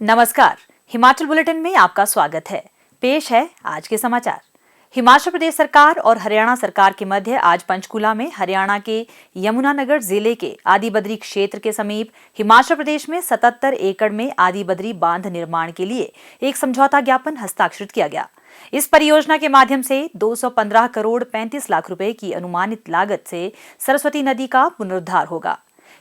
नमस्कार, हिमाचल बुलेटिन में आपका स्वागत है। पेश है आज के समाचार। हिमाचल प्रदेश सरकार और हरियाणा सरकार के मध्य आज पंचकूला में हरियाणा के यमुनानगर जिले के आदिबद्री क्षेत्र के समीप हिमाचल प्रदेश में 77 एकड़ में आदिबद्री बांध निर्माण के लिए एक समझौता ज्ञापन हस्ताक्षरित किया गया। इस परियोजना के माध्यम से 215 करोड़ 35 लाख रुपए की अनुमानित लागत से सरस्वती नदी का पुनरुद्धार होगा।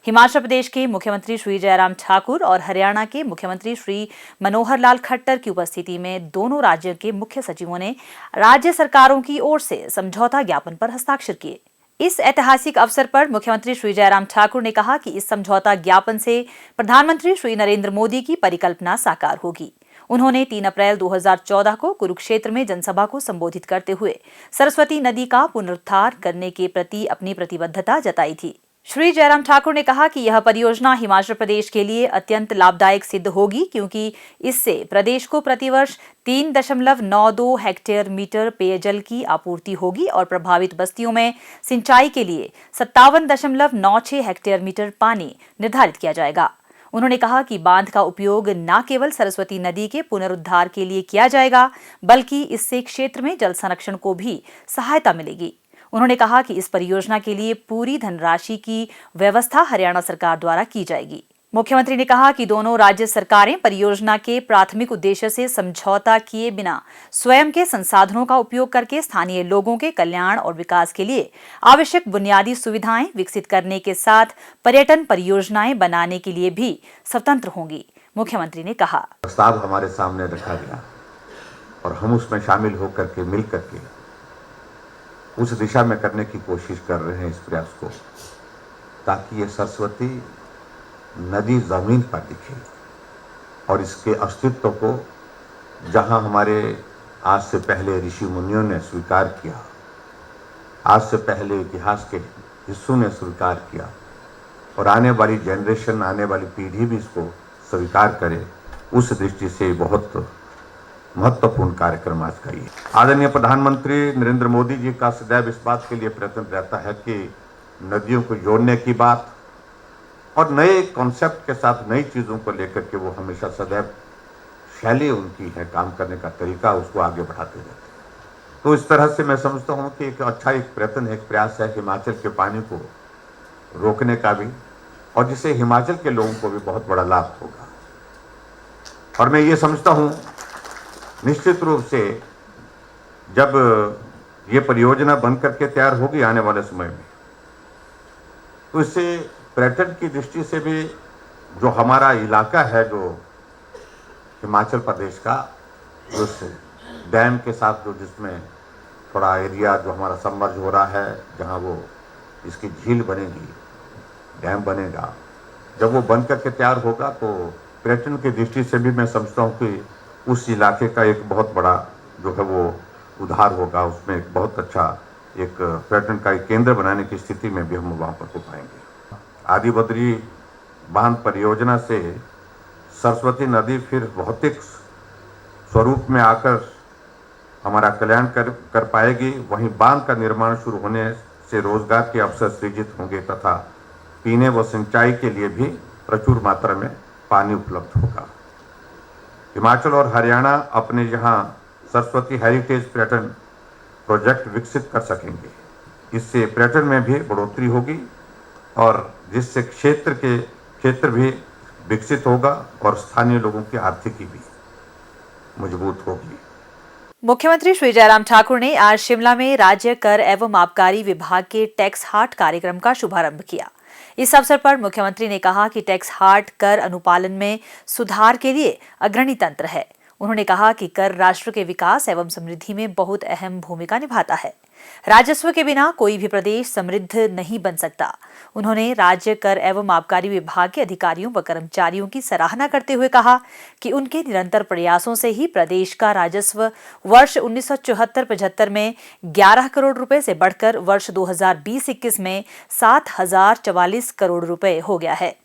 हिमाचल प्रदेश के मुख्यमंत्री श्री जयराम ठाकुर और हरियाणा के मुख्यमंत्री श्री मनोहर लाल खट्टर की उपस्थिति में दोनों राज्यों के मुख्य सचिवों ने राज्य सरकारों की ओर से समझौता ज्ञापन पर हस्ताक्षर किए। इस ऐतिहासिक अवसर पर मुख्यमंत्री श्री जयराम ठाकुर ने कहा कि इस समझौता ज्ञापन से प्रधानमंत्री श्री नरेंद्र मोदी की परिकल्पना साकार होगी। उन्होंने 3 अप्रैल 2014 को कुरुक्षेत्र में जनसभा को संबोधित करते हुए सरस्वती नदी का पुनरुद्धार करने के प्रति अपनी प्रतिबद्धता जताई थी। श्री जयराम ठाकुर ने कहा कि यह परियोजना हिमाचल प्रदेश के लिए अत्यंत लाभदायक सिद्ध होगी, क्योंकि इससे प्रदेश को प्रतिवर्ष 3.92 हेक्टेयर मीटर पेयजल की आपूर्ति होगी और प्रभावित बस्तियों में सिंचाई के लिए 57.96 हेक्टेयर मीटर पानी निर्धारित किया जाएगा। उन्होंने कहा कि बांध का उपयोग न केवल सरस्वती नदी के पुनरुद्धार के लिए किया जाएगा, बल्कि इससे क्षेत्र में जल संरक्षण को भी सहायता मिलेगी। उन्होंने कहा कि इस परियोजना के लिए पूरी धनराशि की व्यवस्था हरियाणा सरकार द्वारा की जाएगी। मुख्यमंत्री ने कहा कि दोनों राज्य सरकारें परियोजना के प्राथमिक उद्देश्य से समझौता किए बिना स्वयं के संसाधनों का उपयोग करके स्थानीय लोगों के कल्याण और विकास के लिए आवश्यक बुनियादी सुविधाएं विकसित करने के साथ पर्यटन परियोजनाएं बनाने के लिए भी स्वतंत्र होंगी। मुख्यमंत्री ने कहा, प्रस्ताव हमारे सामने रखा गया और हम उसमें शामिल होकर के मिल करके उस दिशा में करने की कोशिश कर रहे हैं इस प्रयास को, ताकि ये सरस्वती नदी जमीन पर दिखे और इसके अस्तित्व को जहां हमारे आज से पहले ऋषि मुनियों ने स्वीकार किया, आज से पहले इतिहास के हिस्सों ने स्वीकार किया और आने वाली जनरेशन, आने वाली पीढ़ी भी इसको स्वीकार करे, उस दृष्टि से बहुत महत्वपूर्ण कार्यक्रम आज का ये। आदरणीय प्रधानमंत्री नरेंद्र मोदी जी का सदैव इस बात के लिए प्रयत्न रहता है कि नदियों को जोड़ने की बात और नए कॉन्सेप्ट के साथ नई चीज़ों को लेकर के वो हमेशा सदैव शैली उनकी है, काम करने का तरीका, उसको आगे बढ़ाते रहते हैं। तो इस तरह से मैं समझता हूँ कि एक अच्छा एक प्रयत्न है, एक प्रयास है हिमाचल के पानी को रोकने का भी, और जिससे हिमाचल के लोगों को भी बहुत बड़ा लाभ होगा। और मैं ये समझता हूँ निश्चित रूप से जब ये परियोजना बन करके तैयार होगी आने वाले समय में, तो इससे पर्यटन की दृष्टि से भी जो हमारा इलाका है, जो हिमाचल प्रदेश का, उस डैम के साथ जो जिसमें थोड़ा एरिया जो हमारा सबमर्ज हो रहा है, जहाँ वो इसकी झील बनेगी, डैम बनेगा, जब वो बन करके तैयार होगा तो पर्यटन की दृष्टि से भी मैं समझता हूँ कि उस इलाके का एक बहुत बड़ा जो है वो उधार होगा, उसमें एक बहुत अच्छा एक पर्यटन का एक केंद्र बनाने की स्थिति में भी हम वहाँ पर हो पाएंगे। आदिबद्री बांध परियोजना से सरस्वती नदी फिर भौतिक स्वरूप में आकर हमारा कल्याण कर पाएगी। वहीं बांध का निर्माण शुरू होने से रोजगार के अवसर सृजित होंगे तथा पीने व सिंचाई के लिए भी प्रचुर मात्रा में पानी उपलब्ध होगा। हिमाचल और हरियाणा अपने यहाँ सरस्वती हेरिटेज पर्यटन प्रोजेक्ट विकसित कर सकेंगे। इससे पर्यटन में भी बढ़ोतरी होगी और जिससे क्षेत्र भी विकसित होगा और स्थानीय लोगों की आर्थिकी भी मजबूत होगी। मुख्यमंत्री श्री जयराम ठाकुर ने आज शिमला में राज्य कर एवं आबकारी विभाग के टैक्स हाट कार्यक्रम का शुभारंभ किया। इस अवसर पर मुख्यमंत्री ने कहा कि टैक्स हाट कर अनुपालन में सुधार के लिए अग्रणी तंत्र है। उन्होंने कहा कि कर राष्ट्र के विकास एवं समृद्धि में बहुत अहम भूमिका निभाता है। राजस्व के बिना कोई भी प्रदेश समृद्ध नहीं बन सकता। उन्होंने राज्य कर एवं आबकारी विभाग के अधिकारियों व कर्मचारियों की सराहना करते हुए कहा कि उनके निरंतर प्रयासों से ही प्रदेश का राजस्व वर्ष 1974-75 में 11 करोड़ रुपए से बढ़कर वर्ष 2020-21 में 7,044 करोड़ रुपए हो गया है।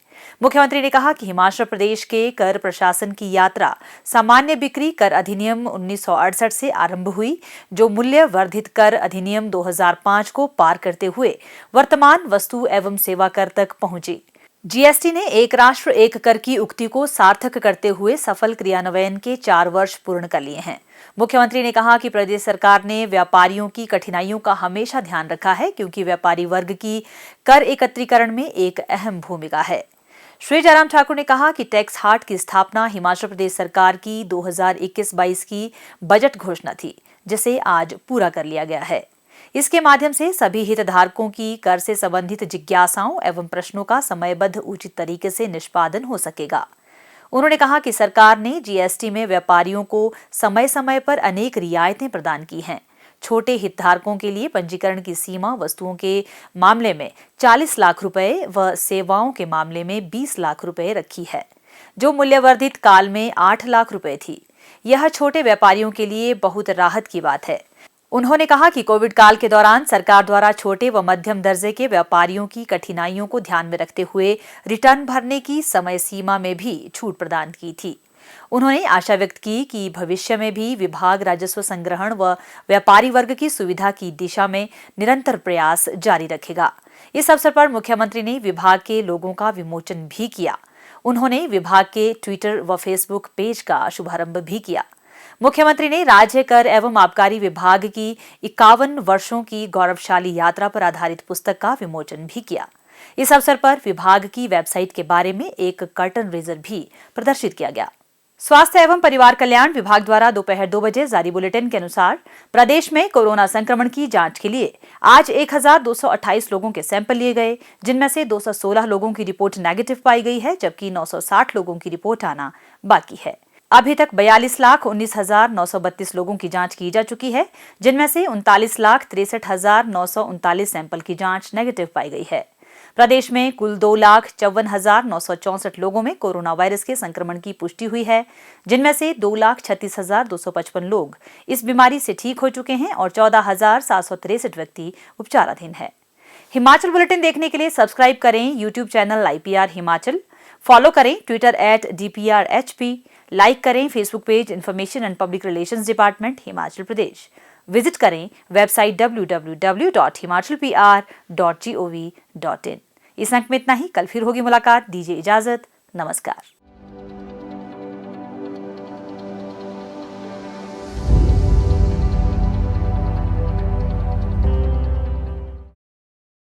मुख्यमंत्री ने कहा कि हिमाचल प्रदेश के कर प्रशासन की यात्रा सामान्य बिक्री कर अधिनियम 1968 से आरंभ हुई, जो मूल्य वर्धित कर अधिनियम 2005 को पार करते हुए वर्तमान वस्तु एवं सेवा कर तक पहुंची। जीएसटी ने एक राष्ट्र एक कर की उक्ति को सार्थक करते हुए सफल क्रियान्वयन के 4 वर्ष पूर्ण कर लिए हैं। मुख्यमंत्री ने कहा कि प्रदेश सरकार ने व्यापारियों की कठिनाइयों का हमेशा ध्यान रखा है, क्योंकि व्यापारी वर्ग की कर एकत्रीकरण में एक अहम भूमिका है। श्री जयराम ठाकुर ने कहा कि टैक्स हाट की स्थापना हिमाचल प्रदेश सरकार की 2021-22 की बजट घोषणा थी, जिसे आज पूरा कर लिया गया है। इसके माध्यम से सभी हितधारकों की कर से संबंधित जिज्ञासाओं एवं प्रश्नों का समयबद्ध उचित तरीके से निष्पादन हो सकेगा। उन्होंने कहा कि सरकार ने जीएसटी में व्यापारियों को समय समय पर अनेक रियायतें प्रदान की हैं। छोटे हितधारकों के लिए पंजीकरण की सीमा वस्तुओं के मामले में 40 लाख रुपए व सेवाओं के मामले में 20 लाख रुपए रखी है, जो मूल्यवर्धित काल में 8 लाख रुपए थी। यह छोटे व्यापारियों के लिए बहुत राहत की बात है। उन्होंने कहा कि कोविड काल के दौरान सरकार द्वारा छोटे व मध्यम दर्जे के व्यापारियों की कठिनाइयों को ध्यान में रखते हुए रिटर्न भरने की समय सीमा में भी छूट प्रदान की थी। उन्होंने आशा व्यक्त की कि भविष्य में भी विभाग राजस्व संग्रहण व व्यापारी वर्ग की सुविधा की दिशा में निरंतर प्रयास जारी रखेगा। इस अवसर पर मुख्यमंत्री ने विभाग के लोगों का विमोचन भी किया। उन्होंने विभाग के ट्विटर व फेसबुक पेज का शुभारंभ भी किया। मुख्यमंत्री ने राज्य कर एवं आबकारी विभाग की 51 वर्षों की गौरवशाली यात्रा पर आधारित पुस्तक का विमोचन भी किया। इस अवसर पर विभाग की वेबसाइट के बारे में एक कर्टन रेजर भी प्रदर्शित किया गया। स्वास्थ्य एवं परिवार कल्याण विभाग द्वारा दोपहर 2 बजे जारी बुलेटिन के अनुसार प्रदेश में कोरोना संक्रमण की जांच के लिए आज 1228 लोगों के सैंपल लिए गए, जिनमें से 216 लोगों की रिपोर्ट नेगेटिव पाई गई है, जबकि 960 लोगों की रिपोर्ट आना बाकी है। अभी तक 42,19,932 लोगों की जांच की जा चुकी है, जिनमें से 39,63,939 सैंपल की जांच नेगेटिव पाई गई है। प्रदेश में कुल 2,54,964 लोगों में कोरोना वायरस के संक्रमण की पुष्टि हुई है, जिनमें से 2,36,255 लोग इस बीमारी से ठीक हो चुके हैं और 14,763 व्यक्ति उपचाराधीन है। हिमाचल बुलेटिन देखने के लिए सब्सक्राइब करें YouTube channel IPR Himachal, follow करें ट्विटर @DPRHP, लाइक करें Facebook page information and public relations department Himachal Pradesh, visit करें वेबसाइट www.himachalpr.gov.in। इस अंक में इतना ही। कल फिर होगी मुलाकात। दीजिए इजाजत। नमस्कार।